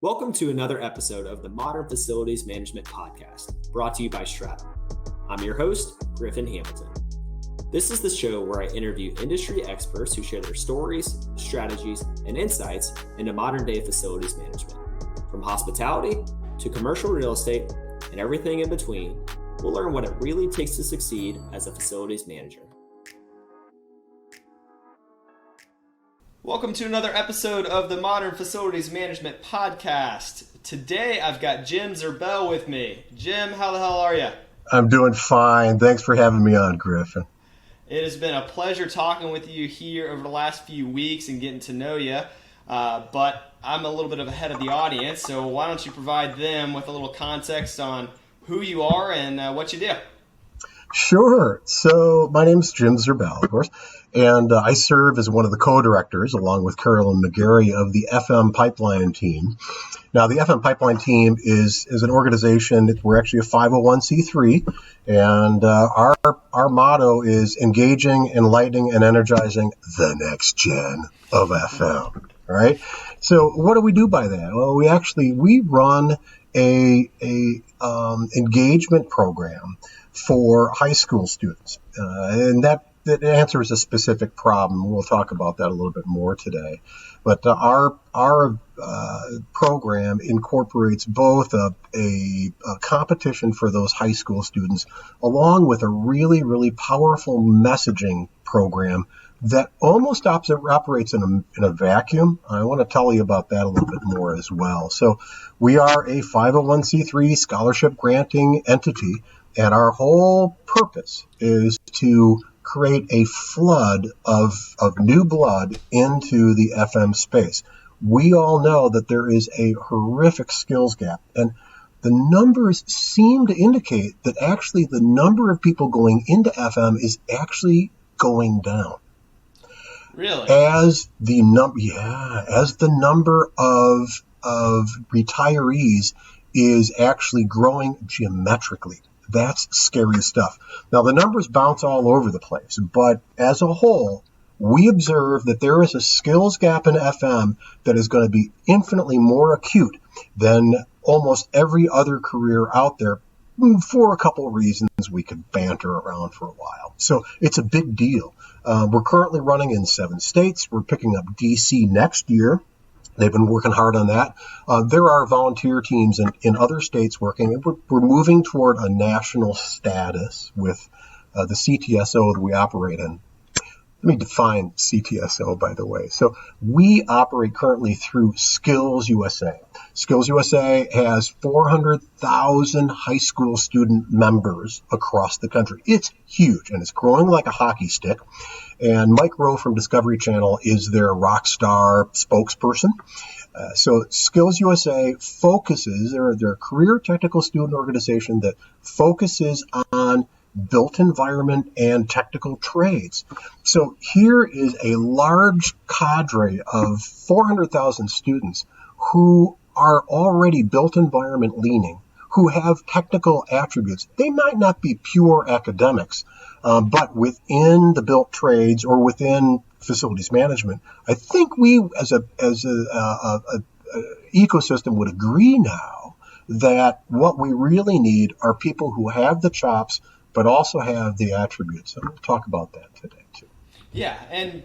Welcome to another episode of the Modern Facilities Management Podcast, brought to you by Stratum. I'm your host, Griffin Hamilton. This is the show where I interview industry experts who share their stories, strategies, and insights into modern-day facilities management. From hospitality to commercial real estate and everything in between, we'll learn what it really takes to succeed as a facilities manager. Welcome to another episode of the Modern Facilities Management Podcast. Today, I've got Jim Zirbel with me. Jim, how the hell are you? I'm doing fine. Thanks for having me on, Griffin. It has been a pleasure talking with you here over the last few weeks and getting to know you. But I'm a little bit ahead of the audience, so why don't you provide them with a little context on who you are and what you do? Sure. So my name is Jim Zirbel, of course, and I serve as one of the co-directors, along with Carolyn McGarry, of the FM Pipeline team. Now, the FM Pipeline team is an organization. We're actually a 501c3, and our motto is engaging, enlightening, and energizing the next gen of FM. All right. So what do we do by that? Well, we run a engagement program for high school students, and that answers a specific problem. We'll talk about that a little bit more today. But our program incorporates both a competition for those high school students, along with a really, really powerful messaging program that almost operates in a vacuum. I want to tell you about that a little bit more as well. So we are a 501c3 scholarship granting entity, and our whole purpose is to create a flood of new blood into the FM space. We all know that there is a horrific skills gap, and the numbers seem to indicate that actually the number of people going into FM is actually going down. Really? As the number of retirees is actually growing geometrically. That's scary stuff. Now, the numbers bounce all over the place, but as a whole, we observe that there is a skills gap in FM that is going to be infinitely more acute than almost every other career out there, for a couple of reasons we could banter around for a while. So it's a big deal. We're currently running in 7 states. We're picking up DC next year. They've been working hard on that. There are volunteer teams in other states working. We're moving toward a national status with the CTSO that we operate in. Let me define CTSO, by the way. So we operate currently through SkillsUSA. SkillsUSA has 400,000 high school student members across the country. It's huge, and it's growing like a hockey stick. And Mike Rowe from Discovery Channel is their rock star spokesperson. So SkillsUSA focuses, they're a career technical student organization that focuses on built environment and technical trades. So here is a large cadre of 400,000 students who are already built environment leaning, who have technical attributes. They might not be pure academics, but within the built trades or within facilities management, I think we as a ecosystem would agree now that what we really need are people who have the chops but also have the attributes. And we'll talk about that today too. Yeah, and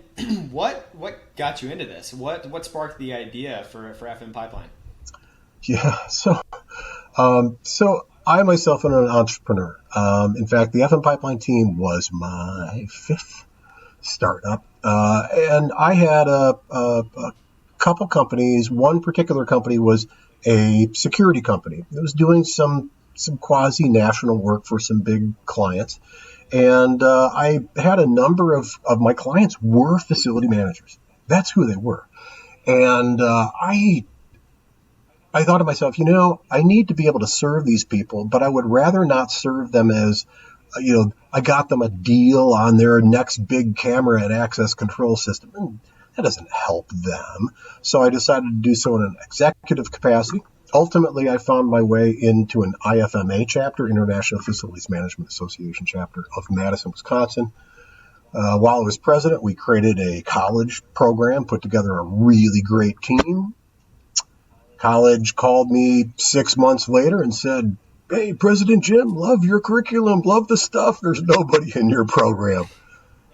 what got you into this? What sparked the idea for FM Pipeline? Yeah, so I myself am an entrepreneur. In fact, the FM Pipeline team was my 5th startup, and I had a couple companies. One particular company was a security company. It was doing some quasi-national work for some big clients. And I had a number of my clients were facility managers. That's who they were. And I thought to myself, I need to be able to serve these people, but I would rather not serve them as, I got them a deal on their next big camera and access control system. And that doesn't help them. So I decided to do so in an executive capacity. Ultimately, I found my way into an IFMA chapter, International Facilities Management Association chapter of Madison, Wisconsin. While I was president, we created a college program, put together a really great team. College called me 6 months later and said, "Hey, President Jim, love your curriculum, love the stuff. There's nobody in your program."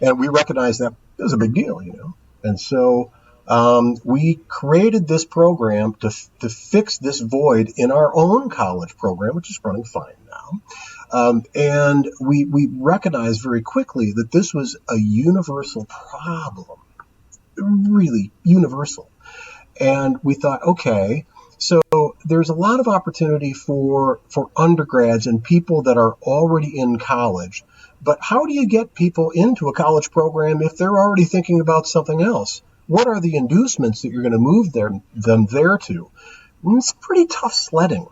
And we recognized that it was a big deal, And so we created this program to fix this void in our own college program, which is running fine now. And we recognized very quickly that this was a universal problem, really universal. And we thought, okay, so there's a lot of opportunity for undergrads and people that are already in college. But how do you get people into a college program if they're already thinking about something else? What are the inducements that you're going to move them there to? And it's pretty tough sledding.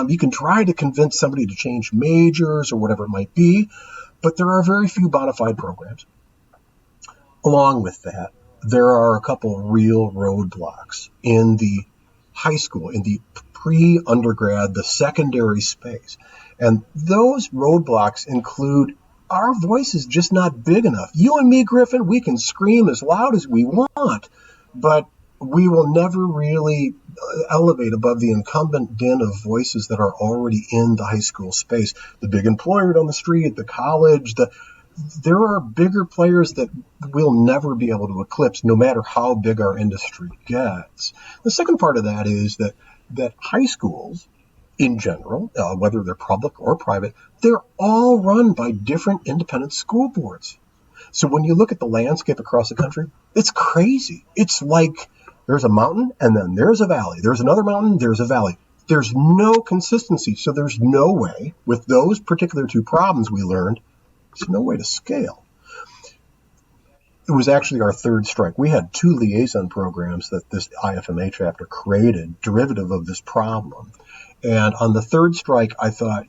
You can try to convince somebody to change majors or whatever it might be, but there are very few bona fide programs. Along with that, there are a couple of real roadblocks in the high school, in the pre-undergrad, the secondary space. And those roadblocks include our voice is just not big enough. You and me, Griffin, we can scream as loud as we want, but we will never really elevate above the incumbent din of voices that are already in the high school space. The big employer down the street, the college, there are bigger players that we'll never be able to eclipse no matter how big our industry gets. The second part of that is that high schools, in general, whether they're public or private, they're all run by different independent school boards. So when you look at the landscape across the country, it's crazy. It's like there's a mountain and then there's a valley. There's another mountain, there's a valley. There's no consistency. So there's no way, with those particular two problems we learned, there's no way to scale. It was actually our third strike. We had 2 liaison programs that this IFMA chapter created, derivative of this problem. And on the third strike, I thought,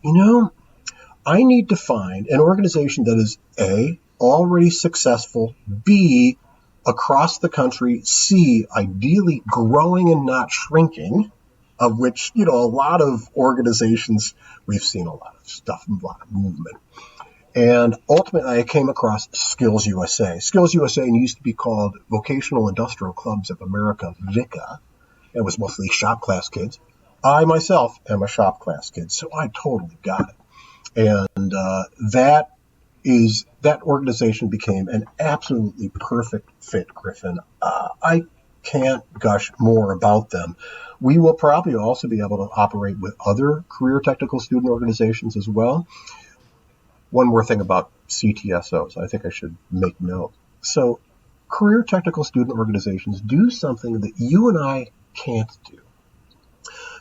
I need to find an organization that is A, already successful, B, across the country, C, ideally growing and not shrinking, of which, a lot of organizations, we've seen a lot of stuff, a lot of movement. And ultimately, I came across SkillsUSA. SkillsUSA used to be called Vocational Industrial Clubs of America, VICA. It was mostly shop class kids. I myself am a shop class kid, so I totally got it. And that organization became an absolutely perfect fit, Griffin. I can't gush more about them. We will probably also be able to operate with other career technical student organizations as well. One more thing about CTSOs, I think I should make note. So career technical student organizations do something that you and I can't do.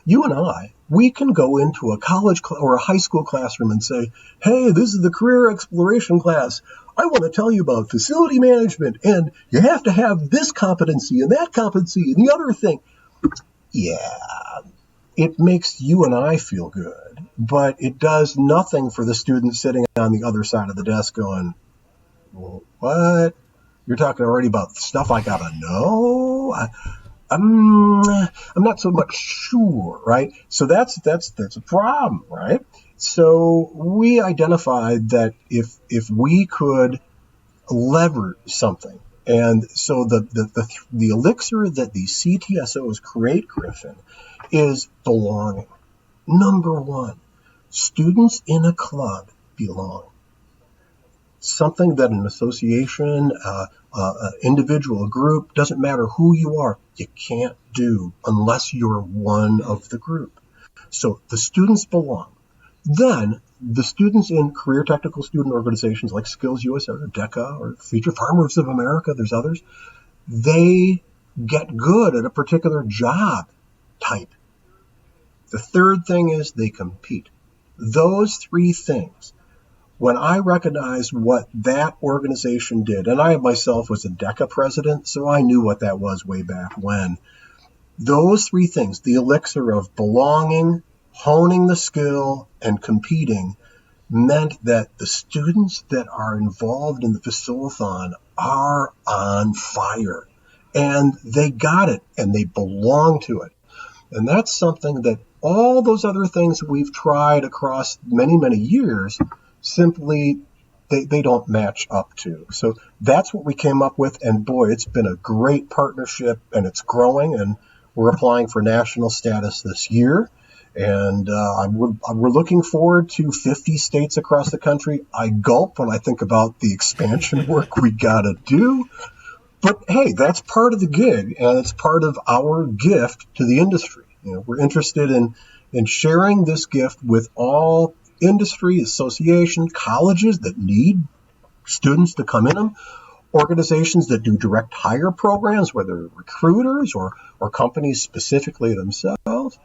You and I, we can go into a college or a high school classroom and say, "Hey, this is the career exploration class. I want to tell you about facility management, and you have to have this competency and that competency and the other thing." Yeah, it makes you and I feel good, but it does nothing for the student sitting on the other side of the desk going, "Well, what? You're talking already about stuff I gotta know? I'm not so much sure," right? So that's a problem, right? So we identified that if we could lever something, and so the elixir that the CTSOs create, Griffin, is belonging. Number one, students in a club belong. Something that an association, individual, a group, doesn't matter who you are, you can't do unless you're one of the group. So the students belong. Then the students in career technical student organizations like SkillsUSA or DECA or Future Farmers of America, there's others, they get good at a particular job type. The third thing is they compete. Those 3 things. When I recognized what that organization did, and I myself was a DECA president, so I knew what that was way back when. Those 3 things, the elixir of belonging, honing the skill, and competing, meant that the students that are involved in the Facilithon are on fire. And they got it, and they belong to it. And that's something that all those other things we've tried across many, many years simply they don't match up to. So that's what we came up with, and boy, it's been a great partnership, and it's growing, and We're applying for national status this year, and we're looking forward to 50 states across the country. I gulp when I think about the expansion work we got to do. But hey, that's part of the gig, and it's part of our gift to the industry. We're interested in sharing this gift with all industry, association, colleges that need students to come in them, organizations that do direct hire programs, whether recruiters or companies specifically themselves.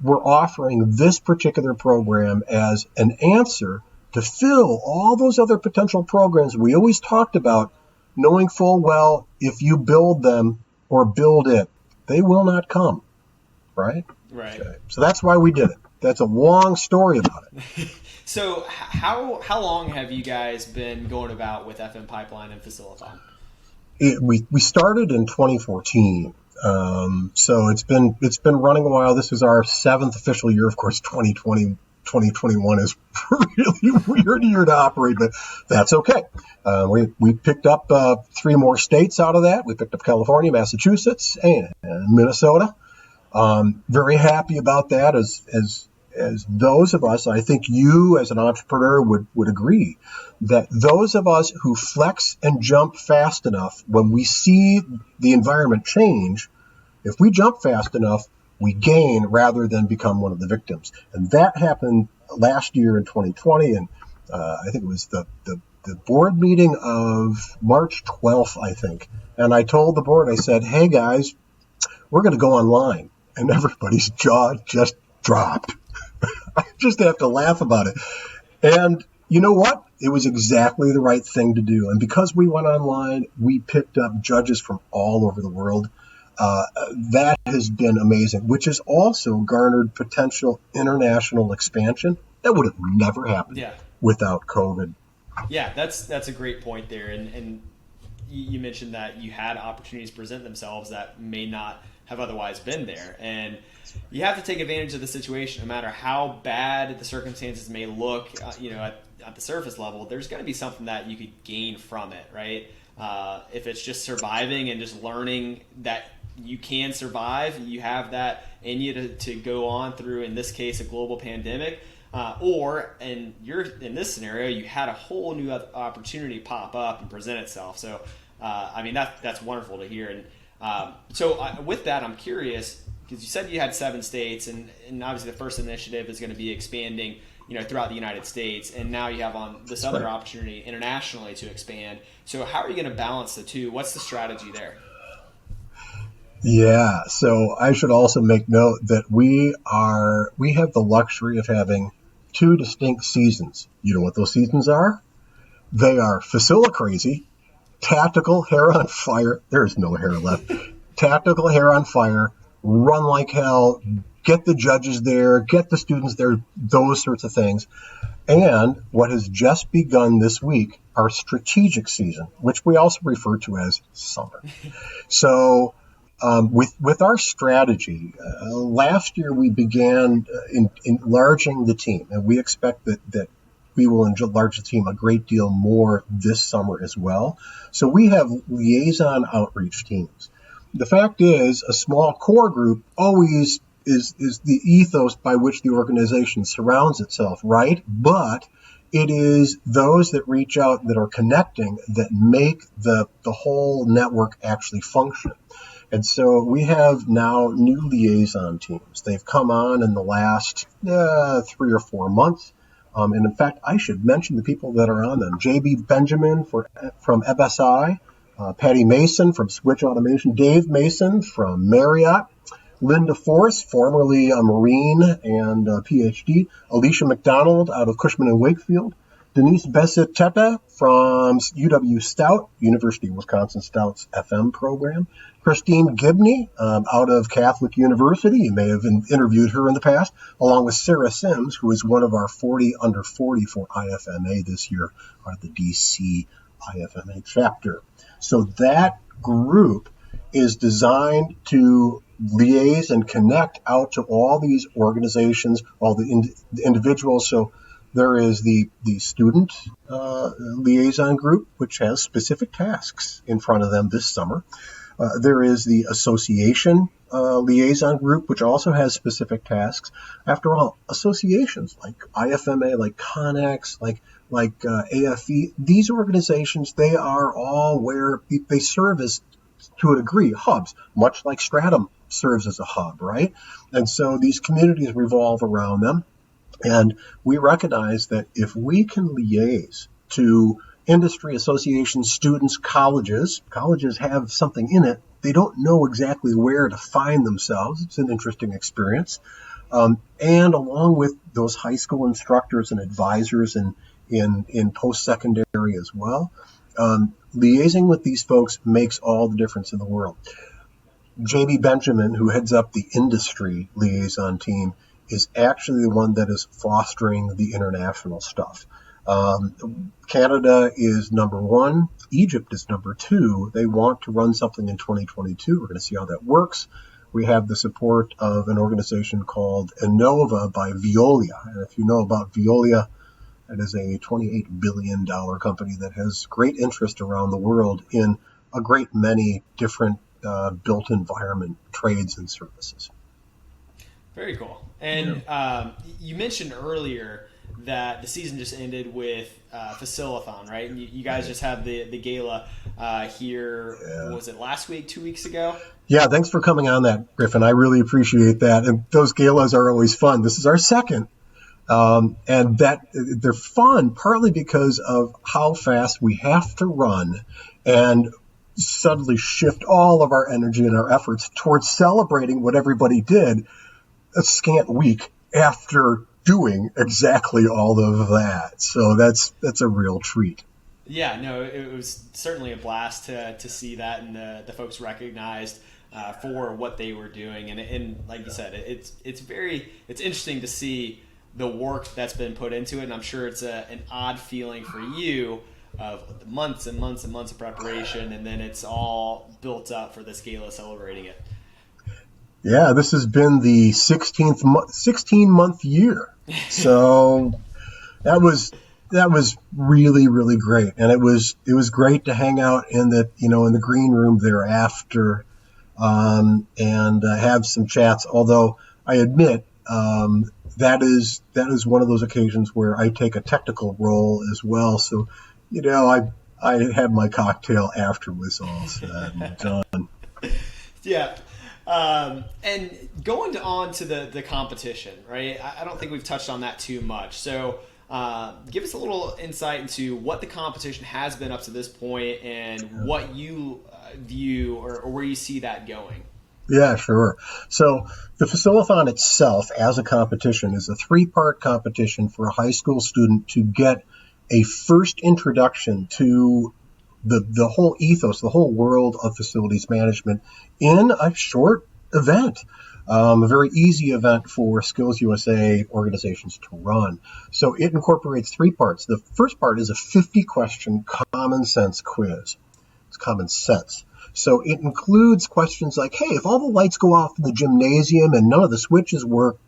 We're offering this particular program as an answer to fill all those other potential programs we always talked about, knowing full well if you build them or build it, they will not come, right? Right. Okay. So that's why we did it. That's a long story about it. So how long have you guys been going about with FM Pipeline and Facilithon? We started in 2014. So it's been running a while. This is our 7th official year. Of course, 2021 is really weird year to operate, but that's okay. We picked up 3 more states out of that. We picked up California, Massachusetts, and Minnesota. Very happy about that. As those of us, I think you as an entrepreneur would agree, that those of us who flex and jump fast enough, when we see the environment change, if we jump fast enough, we gain rather than become one of the victims. And that happened last year in 2020, and I think it was the board meeting of March 12th, I think. And I told the board, I said, hey guys, we're going to go online. And everybody's jaw just dropped. I just have to laugh about it. And you know what? It was exactly the right thing to do. And because we went online, we picked up judges from all over the world. That has been amazing, which has also garnered potential international expansion that would have never happened without COVID. Yeah, that's a great point there. And you mentioned that you had opportunities present themselves that may not have otherwise been there. And you have to take advantage of the situation, no matter how bad the circumstances may look, at the surface level. There's going to be something that you could gain from it, right? If it's just surviving and just learning that you can survive, you have that in you to go on through, in this case, a global pandemic. Or in this scenario, you had a whole new opportunity pop up and present itself. So, that's wonderful to hear. And with that, I'm curious, because you said you had 7 states, and obviously the first initiative is going to be expanding, throughout the United States, and now you have on this other opportunity internationally to expand. So how are you going to balance the two? What's the strategy there? Yeah, so I should also make note that we have the luxury of having 2 distinct seasons. You know what those seasons are? They are Facilla Crazy, Tactical Hair on Fire. There's no hair left. Tactical Hair on Fire, Run Like Hell, get the judges there, get the students there, those sorts of things. And what has just begun this week, our strategic season, which we also refer to as summer. So with our strategy, last year we began enlarging the team, and we expect that we will enlarge the team a great deal more this summer as well. So we have liaison outreach teams. The fact is, a small core group always is the ethos by which the organization surrounds itself, right? But it is those that reach out that are connecting that make the whole network actually function. And so we have now new liaison teams. They've come on in the last 3 or 4 months. And in fact, I should mention the people that are on them. J.B. Benjamin from FSI, Patty Mason from Switch Automation, Dave Mason from Marriott, Linda Force, formerly a Marine and a PhD, Alicia McDonald out of Cushman and Wakefield, Denise Besiteta from UW Stout, University of Wisconsin Stout's FM program, Christine Gibney out of Catholic University, you may have interviewed her in the past, along with Sarah Sims, who is one of our 40 under 40 for IFMA this year, or the DC IFMA chapter. So that group is designed to liaise and connect out to all these organizations, all the individuals. So there is the student liaison group, which has specific tasks in front of them this summer. There is the association liaison group, which also has specific tasks. After all, associations like IFMA, like Connex, like AFE, these organizations, they are all where they serve as, to a degree, hubs, much like Stratum serves as a hub, right? And so these communities revolve around them. And we recognize that if we can liaise to industry associations, students, colleges have something in it. They don't know exactly where to find themselves. It's an interesting experience. And along with those high school instructors and advisors in post-secondary as well, liaising with these folks makes all the difference in the world. J.B. Benjamin, who heads up the industry liaison team, is actually the one that is fostering the international stuff. Canada is number one. Egypt is number two. They want to run something in 2022. We're going to see how that works. We have the support of an organization called Innova by Veolia. And if you know about Veolia, that is a $28 billion company that has great interest around the world in a great many different built environment trades and services. Very cool. And you mentioned earlier that the season just ended with Facilithon, right? And you guys just had the gala here. Yeah. Was it last week, 2 weeks ago? Yeah, thanks for coming on that, Griffin. I really appreciate that. And those galas are always fun. This is our second. And that they're fun partly because of how fast we have to run and suddenly shift all of our energy and our efforts towards celebrating what everybody did a scant week after doing exactly all of that. So that's a real treat. Yeah, no, it was certainly a blast to see that, and the folks recognized for what they were doing. And like you said, it's interesting to see the work that's been put into it, and I'm sure it's an odd feeling for you of the months and months and months of preparation, and then it's all built up for this gala celebrating it. Yeah, this has been the 16-month year. So that was really, really great. And it was great to hang out in the green room thereafter, and have some chats. Although I admit, that is one of those occasions where I take a technical role as well. So, I had my cocktail after it was all said and done. Yeah. And going on to the competition, right? I don't think we've touched on that too much. So give us a little insight into what the competition has been up to this point and what you view or where you see that going. Yeah, sure. So the Facilithon itself as a competition is a 3-part competition for a high school student to get a first introduction to the whole ethos, the whole world of facilities management in a short event, a very easy event for SkillsUSA organizations to run. So it incorporates 3 parts. The first part is a 50-question common sense quiz. It's common sense. So it includes questions like, hey, if all the lights go off in the gymnasium and none of the switches work,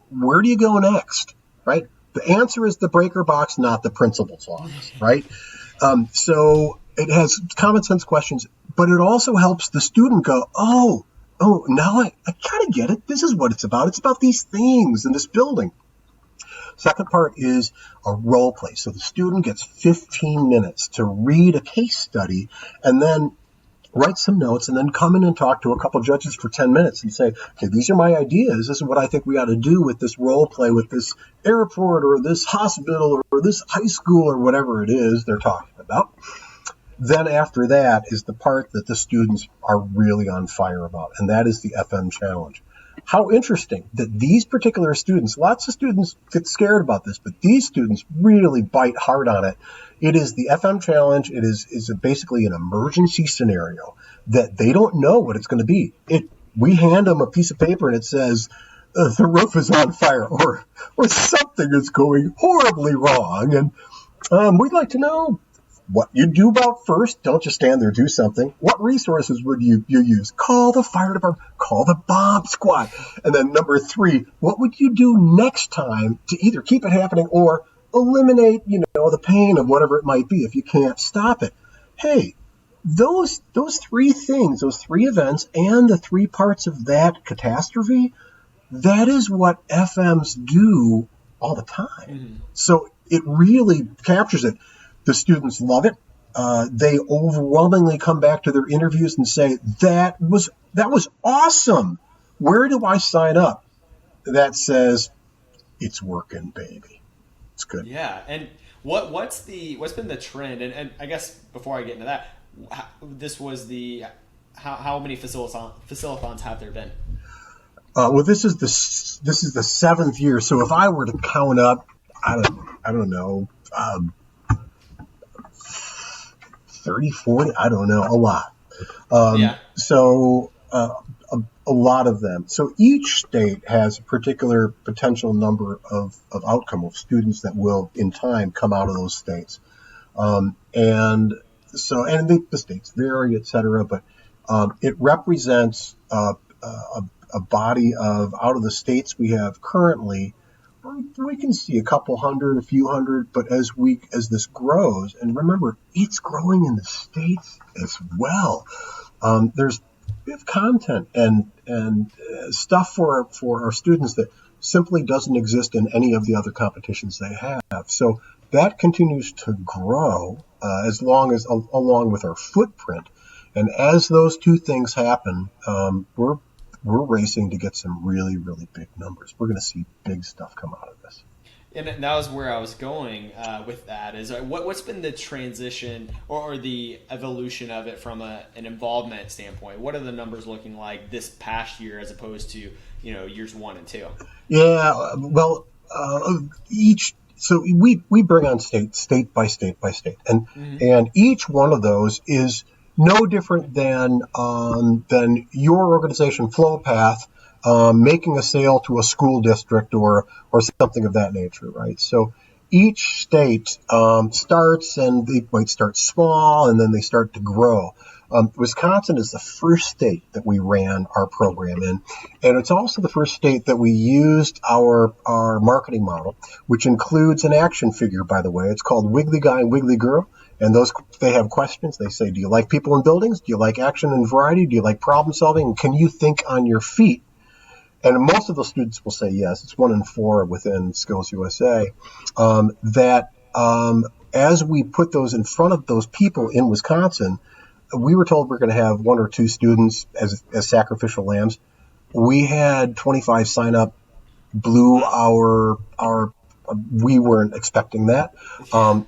where do you go next, right? The answer is the breaker box, not the principal's office, right? So it has common sense questions, but it also helps the student go, oh, now I kind of get it. This is what it's about. It's about these things in this building. Second part is a role play. So the student gets 15 minutes to read a case study and then write some notes and then come in and talk to a couple judges for 10 minutes and say, okay, these are my ideas. This is what I think we ought to do with this role play, with this airport or this hospital or this high school or whatever it is they're talking about. Then after that is the part that the students are really on fire about, and that is the FM challenge. How interesting that these particular students, lots of students get scared about this, but these students really bite hard on it. It is the FM challenge. It is basically an emergency scenario that they don't know what it's going to be. We hand them a piece of paper and it says, the roof is on fire or something is going horribly wrong. And we'd like to know what you do about first. Don't just stand there, do something. What resources would you use? Call the fire department, call the bomb squad. And then number 3, what would you do next time to either keep it happening or eliminate, the pain of whatever it might be if you can't stop it? Hey, those three things, those three events, and the three parts of that catastrophe, that is what FMs do all the time. Mm-hmm. So it really captures it. The students love it. They overwhelmingly come back to their interviews and say, that was awesome. Where do I sign up? That says, it's working, baby. It's good. Yeah. And what's been the trend? And I guess before I get into that, this was how many Facilithons have there been? Well, this is the 7th year. So if I were to count up, I don't know, 30, 40, I don't know, a lot. So a lot of them. So each state has a particular potential number of outcome of students that will, in time, come out of those states. And the states vary, et cetera, but it represents a body of, out of the states we have currently, we can see a couple hundred, a few hundred, but as this grows, and remember, it's growing in the states as well. We have content and stuff for our students that simply doesn't exist in any of the other competitions they have. So that continues to grow along with our footprint. And as those two things happen, we're racing to get some really, really big numbers. We're going to see big stuff come out of this. And that was where I was going with that. Is what's been the transition or the evolution of it from an involvement standpoint? What are the numbers looking like this past year as opposed to years 1 and 2? Yeah, well, so we bring on state by state, and each one of those is no different than your organization FlowPath making a sale to a school district or something of that nature, right? So each state starts, and they might start small, and then they start to grow. Wisconsin is the first state that we ran our program in, and it's also the first state that we used our marketing model, which includes an action figure, by the way. It's called Wiggly Guy and Wiggly Girl. And they have questions. They say, do you like people in buildings? Do you like action and variety? Do you like problem solving? Can you think on your feet? And most of the students will say yes. It's 1 in 4 within SkillsUSA. As we put those in front of those people in Wisconsin, we were told we're going to have 1 or 2 students as sacrificial lambs. We had 25 sign up, blew we weren't expecting that.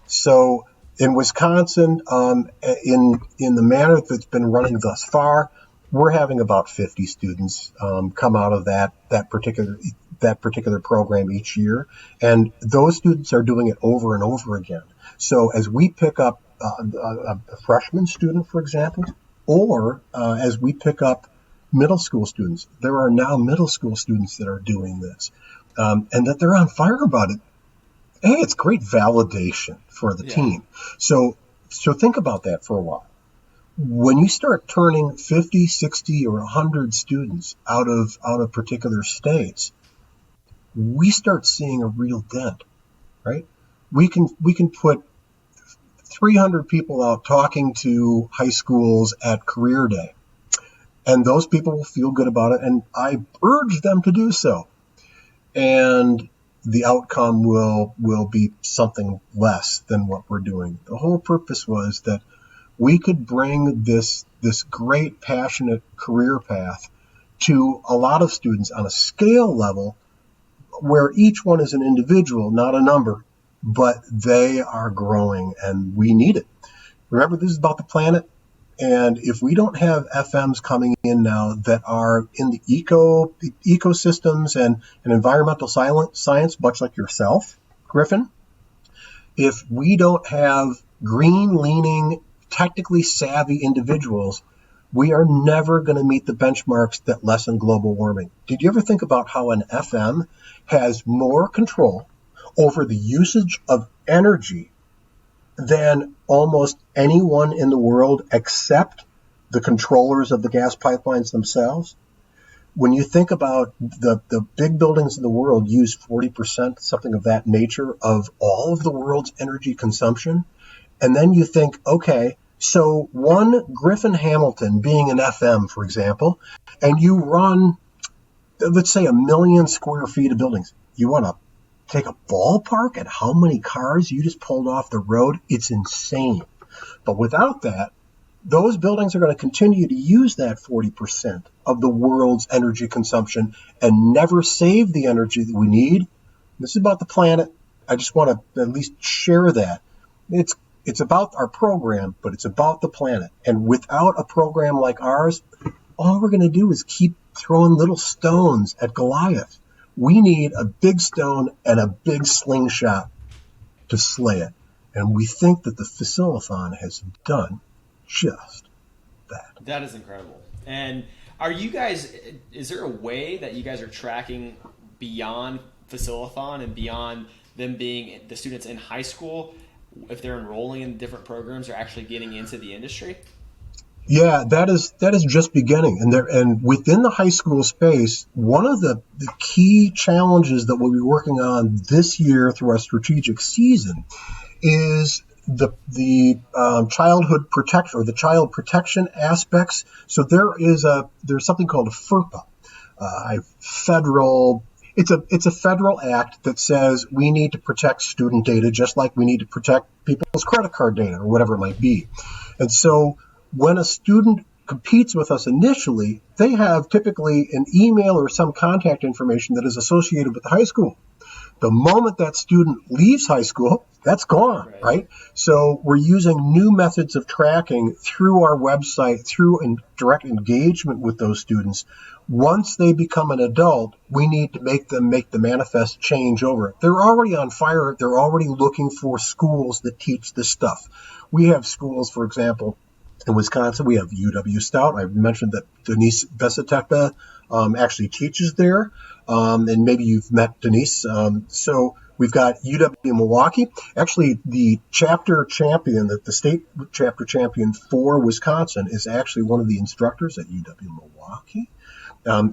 So in Wisconsin, in the manner that's been running thus far, we're having about 50 students come out of that particular program each year, and those students are doing it over and over again. So as we pick up a freshman student, for example, or as we pick up middle school students, there are now middle school students that are doing this, and that they're on fire about it. Hey, it's great validation for the team. So think about that for a while. When you start turning 50, 60, or 100 students out of particular states, we start seeing a real dent, right? We can put 300 people out talking to high schools at career day, and those people will feel good about it, and I urge them to do so. And the outcome will be something less than what we're doing. The whole purpose was that we could bring this great, passionate career path to a lot of students on a scale level where each one is an individual, not a number, but they are growing, and we need it. Remember, this is about the planet, and if we don't have FMs coming in now that are in the ecosystems and environmental science, much like yourself, Griffin, if we don't have green-leaning, technically savvy individuals, we are never going to meet the benchmarks that lessen global warming. Did you ever think about how an FM has more control over the usage of energy than almost anyone in the world except the controllers of the gas pipelines themselves? When you think about the big buildings in the world use 40%, something of that nature, of all of the world's energy consumption, and then you think, okay, So one Griffin Hamilton being an FM, for example, and you run, let's say, 1,000,000 square feet of buildings. You want to take a ballpark at how many cars you just pulled off the road? It's insane. But without that, those buildings are going to continue to use that 40% of the world's energy consumption and never save the energy that we need. This is about the planet. I just want to at least share that. It's about our program, but it's about the planet. And without a program like ours, all we're going to do is keep throwing little stones at Goliath. We need a big stone and a big slingshot to slay it. And we think that the Facilithon has done just that. That is incredible. And are you guys, is there a way that you guys are tracking beyond Facilithon and beyond them being the students in high school, if they're enrolling in different programs or actually getting into the industry? Yeah, that is just beginning. And within the high school space, one of the key challenges that we'll be working on this year through our strategic season is the childhood protection or the child protection aspects. So there's something called a FERPA, federal. It's a federal act that says we need to protect student data just like we need to protect people's credit card data or whatever it might be. And so when a student competes with us initially, they have typically an email or some contact information that is associated with the high school. The moment that student leaves high school, that's gone, right? So we're using new methods of tracking through our website, through direct engagement with those students. Once they become an adult, we need to make them make the manifest change over. They're already on fire. They're already looking for schools that teach this stuff. We have schools, for example, in Wisconsin, we have UW Stout. I mentioned that Denise Besatekba actually teaches there, and maybe you've met Denise. So we've got UW Milwaukee. Actually, the chapter champion, the state chapter champion for Wisconsin, is actually one of the instructors at UW Milwaukee.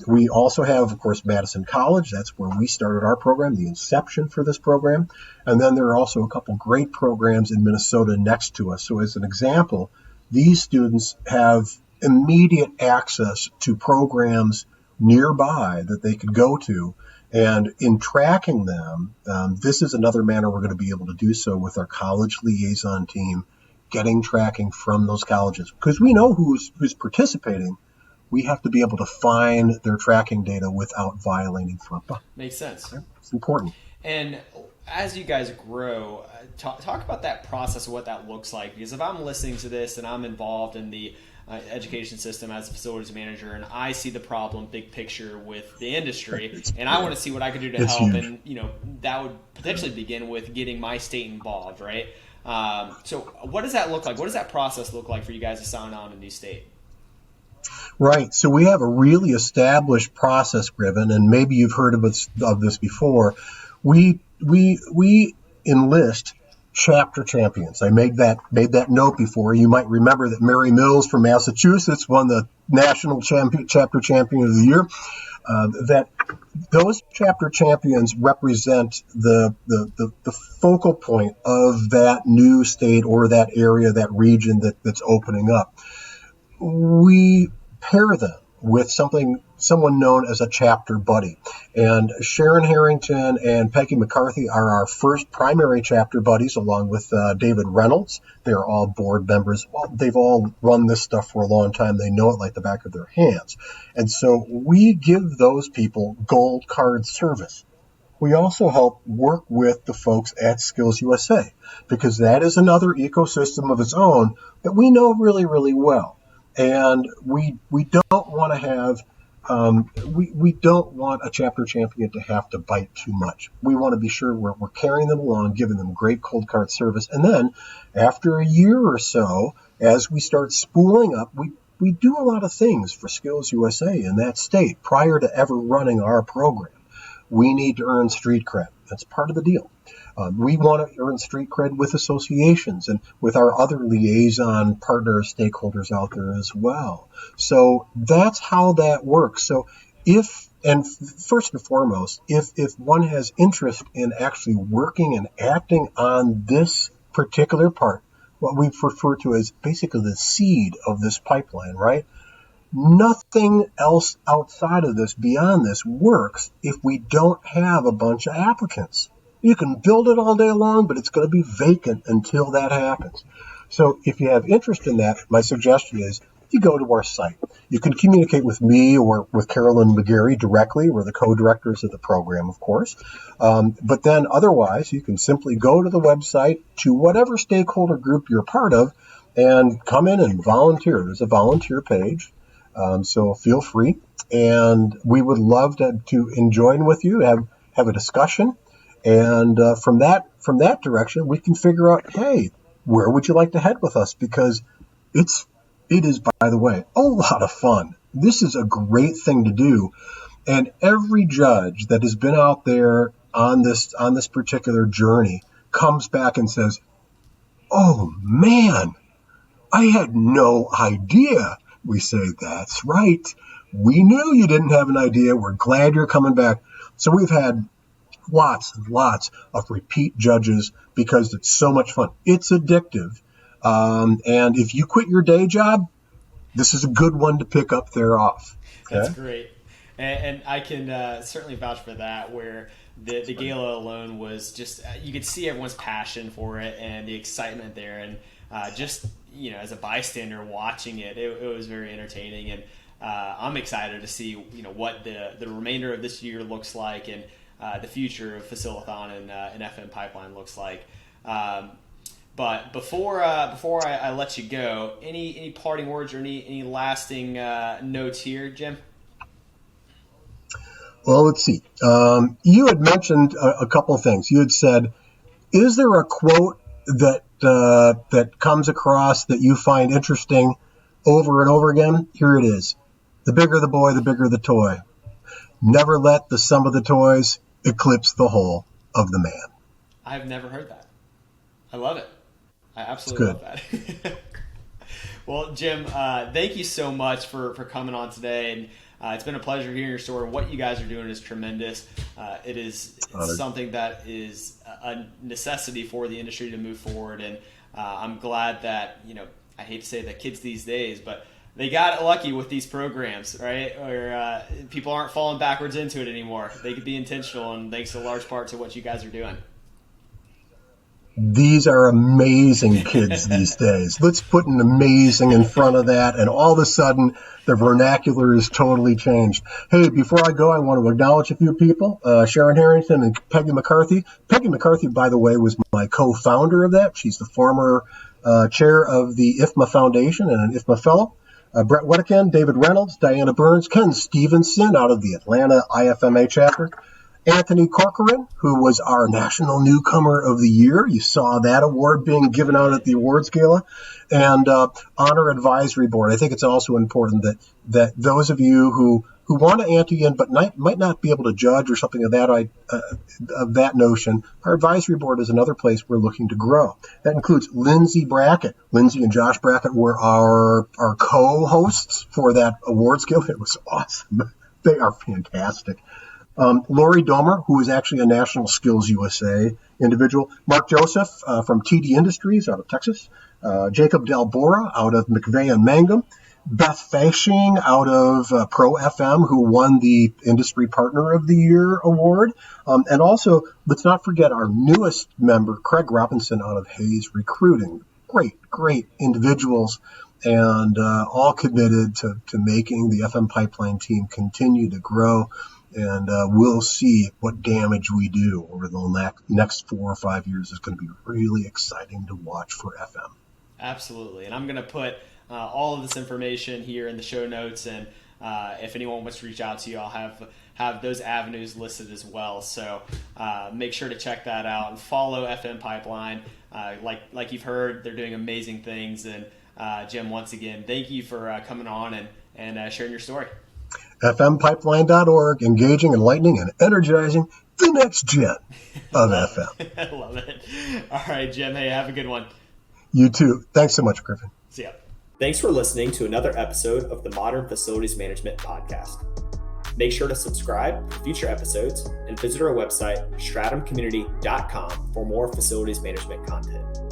We also have, of course, Madison College. That's where we started our program, the inception for this program. And then there are also a couple great programs in Minnesota next to us. So as an example, these students have immediate access to programs nearby that they could go to. And in tracking them, this is another manner we're going to be able to do so with our college liaison team, getting tracking from those colleges. Because we know who's participating. We have to be able to find their tracking data without violating FERPA. Makes sense. It's important. And as you guys grow, talk about that process of what that looks like. Because if I'm listening to this and I'm involved in the education system as a facilities manager and I see the problem big picture with the industry and I want to see what I can do to help, huge. And that would potentially begin with getting my state involved, right? So what does that look like? What does that process look like for you guys to sign on a new state? Right. So we have a really established process, Griffin, and maybe you've heard of this before. We enlist chapter champions. I made that note before. You might remember that Mary Mills from Massachusetts won the national chapter champion of the year. That those chapter champions represent the focal point of that new state or that area, that region that's opening up. We pair them with someone known as a chapter buddy. And Sharon Harrington and Peggy McCarthy are our first primary chapter buddies, along with David Reynolds. They're all board members. Well, they've all run this stuff for a long time. They know it like the back of their hands. And so we give those people gold card service. We also help work with the folks at SkillsUSA, because that is another ecosystem of its own that we know really, really well. And we don't want to have we don't want a chapter champion to have to bite too much. We want to be sure we're carrying them along, giving them great cold card service. And then after a year or so, as we start spooling up, we do a lot of things for SkillsUSA in that state prior to ever running our program. We need to earn street cred. That's part of the deal. We want to earn street cred with associations and with our other liaison partners, stakeholders out there as well. So that's how that works. So first and foremost, if one has interest in actually working and acting on this particular part, what we refer to as basically the seed of this pipeline, right? Nothing else outside of this, beyond this, works if we don't have a bunch of applicants. You can build it all day long, but it's going to be vacant until that happens. So if you have interest in that, my suggestion is you go to our site. You can communicate with me or with Carolyn McGarry directly. We're the co-directors of the program, of course. But then otherwise, you can simply go to the website to whatever stakeholder group you're part of and come in and volunteer. There's a volunteer page. So feel free. And we would love to join with you, have a discussion. And from that direction, we can figure out, hey, where would you like to head with us? Because it is, by the way, a lot of fun. This is a great thing to do. And every judge that has been out there on this particular journey comes back and says, oh, man, I had no idea. We say, that's right. We knew you didn't have an idea. We're glad you're coming back. So we've had lots and lots of repeat judges because it's so much fun. It's addictive. And if you quit your day job, this is a good one to pick up there off. Okay? That's great. And I can certainly vouch for that, where the gala alone was just, you could see everyone's passion for it and the excitement there. And just, as a bystander watching it, it was very entertaining. And I'm excited to see, what the remainder of this year looks like, and the future of Facilithon and FM Pipeline looks like. But before I let you go, any parting words or any lasting notes here, Jim? Well, let's see. You had mentioned a couple of things. You had said, is there a quote that comes across that you find interesting over and over again? Here it is. The bigger the boy, the bigger the toy. Never let the sum of the toys eclipse the whole of the man. I've never heard that. I love it. I absolutely love that. Well, Jim, thank you so much for coming on today. And it's been a pleasure hearing your story. What you guys are doing is tremendous. It's something that is a necessity for the industry to move forward. And I'm glad that, I hate to say that kids these days, but they got lucky with these programs, right? Where people aren't falling backwards into it anymore. They could be intentional, and thanks in large part to what you guys are doing. These are amazing kids these days. Let's put an amazing in front of that, and all of a sudden, the vernacular is totally changed. Hey, before I go, I want to acknowledge a few people, Sharon Harrington and Peggy McCarthy. Peggy McCarthy, by the way, was my co-founder of that. She's the former chair of the IFMA Foundation and an IFMA fellow. Brett Wedekin, David Reynolds, Diana Burns, Ken Stevenson out of the Atlanta IFMA chapter, Anthony Corcoran, who was our National Newcomer of the Year. You saw that award being given out at the awards gala. And Honor Advisory Board. I think it's also important that those of you who want to ante in but might not be able to judge or something of that notion, our advisory board is another place we're looking to grow. That includes Lindsay Brackett. Lindsay and Josh Brackett were our co-hosts for that awards gala. It was awesome. They are fantastic. Lori Domer, who is actually a National SkillsUSA individual. Mark Joseph from TD Industries out of Texas. Jacob Dalbora out of McVeigh and Mangum. Beth Fashing out of Pro FM, who won the Industry Partner of the Year award. And also, let's not forget our newest member, Craig Robinson out of Hayes Recruiting. Great individuals, and all committed to making the FM Pipeline team continue to grow. And we'll see what damage we do over the next 4 or 5 years. Is going to be really exciting to watch for FM. Absolutely. And I'm going to put all of this information here in the show notes. And if anyone wants to reach out to you, I'll have those avenues listed as well. So make sure to check that out and follow FM Pipeline. Like you've heard, they're doing amazing things. And Jim, once again, thank you for coming on and sharing your story. FMPipeline.org, engaging, enlightening, and energizing the next gen of FM. I love it. All right, Jim. Hey, have a good one. You too. Thanks so much, Griffin. See ya. Thanks for listening to another episode of the Modern Facilities Management Podcast. Make sure to subscribe for future episodes and visit our website, stratumcommunity.com, for more facilities management content.